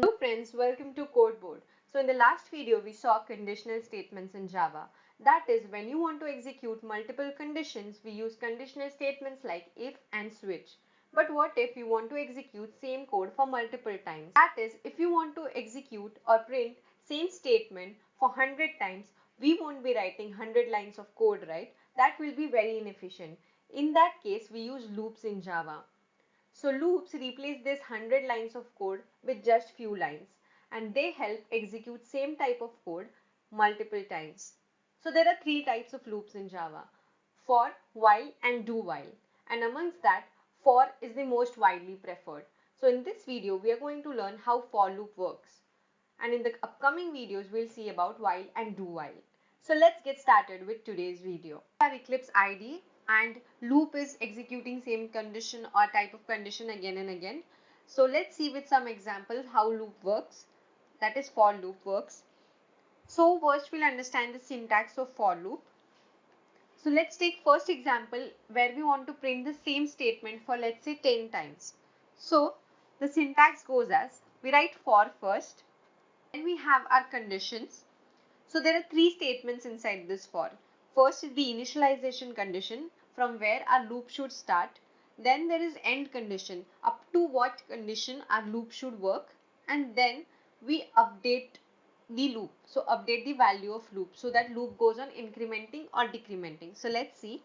Hello friends, welcome to Codeboard. So in the last video we saw conditional statements in Java. That is, when you want to execute multiple conditions, we use conditional statements like if and switch. But what if you want to execute same code for multiple times? That is, if you want to execute or print same statement for 100 times, we won't be writing 100 lines of code, right? That will be very inefficient. In that case, we use loops in Java. So loops replace this 100 lines of code with just few lines, and they help execute same type of code multiple times. So there are three types of loops in Java: for, while and do while. And amongst that, for is the most widely preferred. So in this video we are going to learn how for loop works. And in the upcoming videos we'll see about while and do while. So let's get started with today's video. Our Eclipse IDE and loop is executing same condition or type of condition again and again. So let's see with some examples how loop works, that is for loop works. So first we'll understand the syntax of for loop. So let's take first example where we want to print the same statement for, let's say, 10 times. So the syntax goes as, we write for first, then we have our conditions. So there are three statements inside this for. First is the initialization condition, from where our loop should start. Then there is end condition, up to what condition our loop should work. And then we update the loop. So update the value of loop, so that loop goes on incrementing or decrementing. So let's see.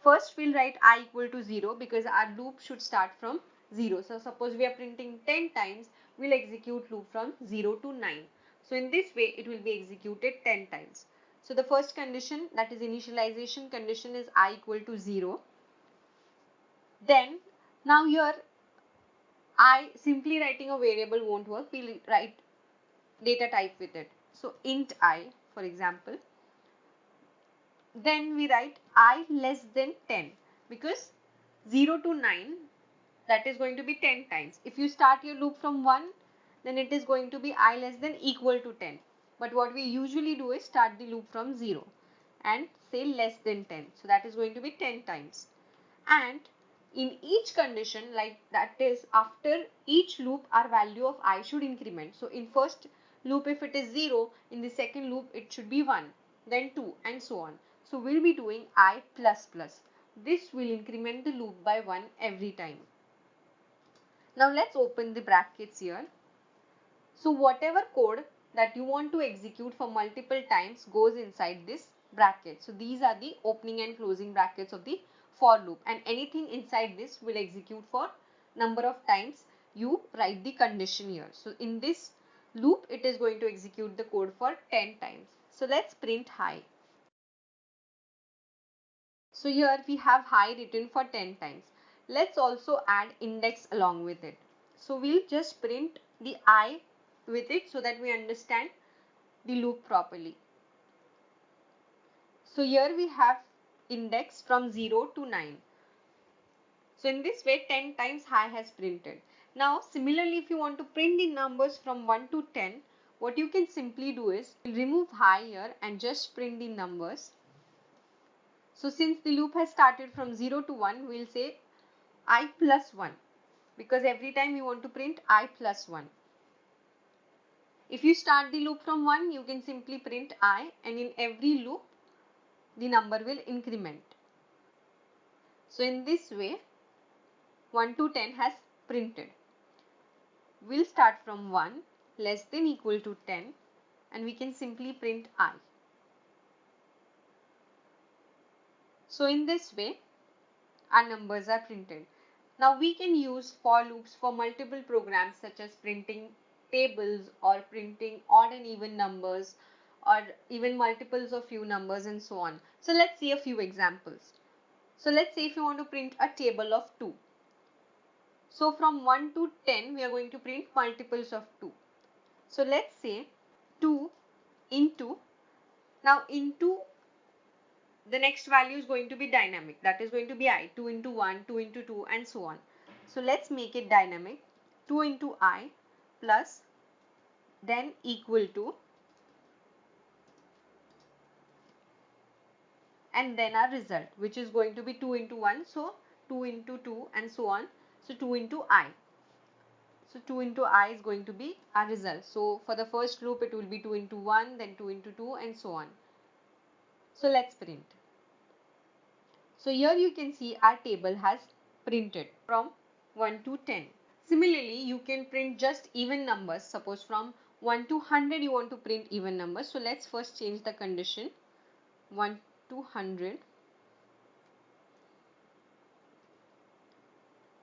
First we'll write I equal to 0 because our loop should start from 0. So suppose we are printing 10 times, we'll execute loop from 0 to 9. So in this way it will be executed 10 times. So the first condition, that is initialization condition, is I equal to 0. Then now here I simply writing a variable won't work, we'll write data type with it. So int I, for example. Then we write I less than 10 because 0 to 9, that is going to be 10 times. If you start your loop from 1, then it is going to be I less than equal to 10. But what we usually do is start the loop from 0 and say less than 10. So that is going to be 10 times. And in each condition, like that is after each loop, our value of I should increment. So in first loop if it is 0, in the second loop it should be 1, then 2 and so on. So we'll be doing I plus plus. This will increment the loop by 1 every time. Now let's open the brackets here. So whatever code that you want to execute for multiple times goes inside this bracket. So these are the opening and closing brackets of the for loop, and anything inside this will execute for number of times you write the condition here. So in this loop it is going to execute the code for 10 times. So let's print hi. So here we have hi written for 10 times. Let's also add index along with it. So we'll just print the I with it so that we understand the loop properly. So here we have index from 0 to 9. So in this way 10 times hi has printed. Now similarly, if you want to print the numbers from 1 to 10, what you can simply do is remove hi here and just print the numbers. So since the loop has started from 0 to 1, we'll say I plus 1 because every time you want to print I plus 1. If you start the loop from 1, you can simply print I, and in every loop the number will increment. So in this way 1 to 10 has printed. We'll start from 1 less than equal to 10 and we can simply print I. So in this way our numbers are printed. Now we can use for loops for multiple programs such as printing tables or printing odd and even numbers or even multiples of few numbers and so on. So let's see a few examples. So let's say if you want to print a table of 2. So from 1 to 10 we are going to print multiples of 2. So let's say 2 into, now into the next value is going to be dynamic, that is going to be I, 2 into 1, 2 into 2 and so on. So let's make it dynamic. 2 into I plus then equal to, and then our result, which is going to be 2 into 1, so 2 into 2 and so on. So 2 into I. So 2 into I is going to be our result. So for the first loop it will be 2 into 1, then 2 into 2 and so on. So let's print. So here you can see our table has printed from 1 to 10. Similarly, you can print just even numbers. Suppose from 1 to 100 you want to print even numbers. So let's first change the condition 1 to 100.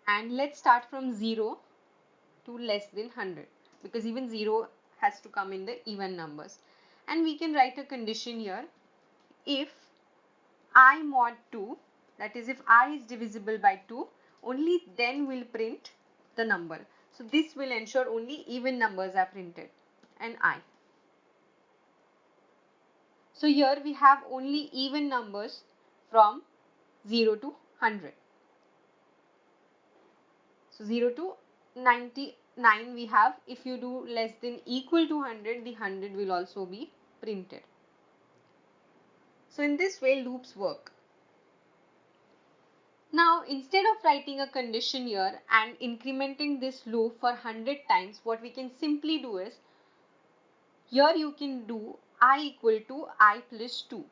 And let's start from 0 to less than 100 because even 0 has to come in the even numbers. And we can write a condition here. If I mod 2, that is if I is divisible by 2, only then we'll print the number. So this will ensure only even numbers are printed and I. So here we have only even numbers from 0 to 100. So 0 to 99 we have. If you do less than equal to 100, the 100 will also be printed. So in this way loops work. Now instead of writing a condition here and incrementing this loop for 100 times, what we can simply do is, here you can do I equal to I plus 2.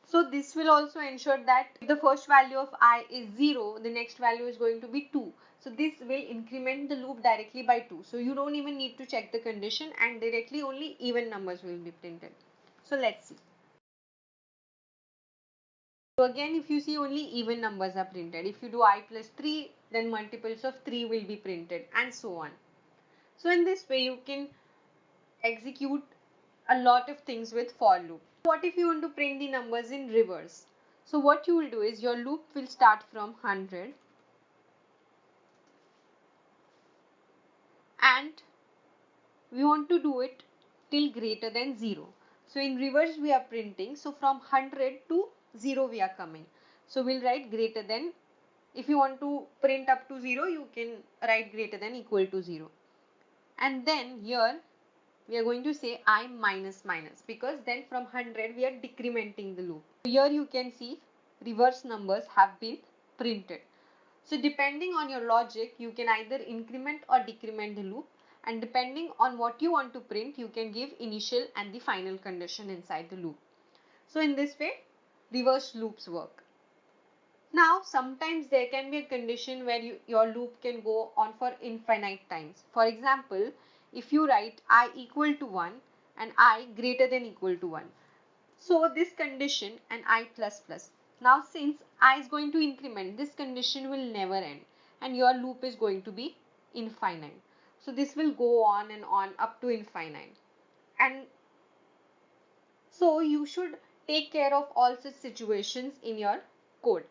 So this will also ensure that if the first value of I is 0, the next value is going to be 2. So this will increment the loop directly by 2. So you don't even need to check the condition and directly only even numbers will be printed. So let's see. So again, if you see, only even numbers are printed. If you do I plus 3, then multiples of 3 will be printed and so on. So in this way you can execute a lot of things with for loop. What if you want to print the numbers in reverse? So what you will do is your loop will start from 100 and we want to do it till greater than 0. So in reverse we are printing. So from 100 to 0 we are coming. So we'll write greater than. If you want to print up to 0, you can write greater than equal to 0. And then here we are going to say I minus minus because then from 100 we are decrementing the loop. So here you can see reverse numbers have been printed. So depending on your logic, you can either increment or decrement the loop, and depending on what you want to print, you can give initial and the final condition inside the loop. So in this way, reverse loops work. Now sometimes there can be a condition where your loop can go on for infinite times. For example, if you write I equal to 1 and I greater than equal to 1. So this condition and I plus plus. Now since I is going to increment, this condition will never end and your loop is going to be infinite. So this will go on and on up to infinite. And so you should take care of all such situations in your code.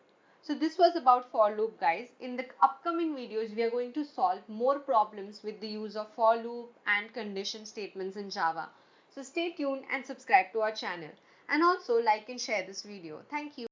So this was about for loop, guys. In the upcoming videos, we are going to solve more problems with the use of for loop and condition statements in Java. So stay tuned and subscribe to our channel. And also like and share this video. Thank you.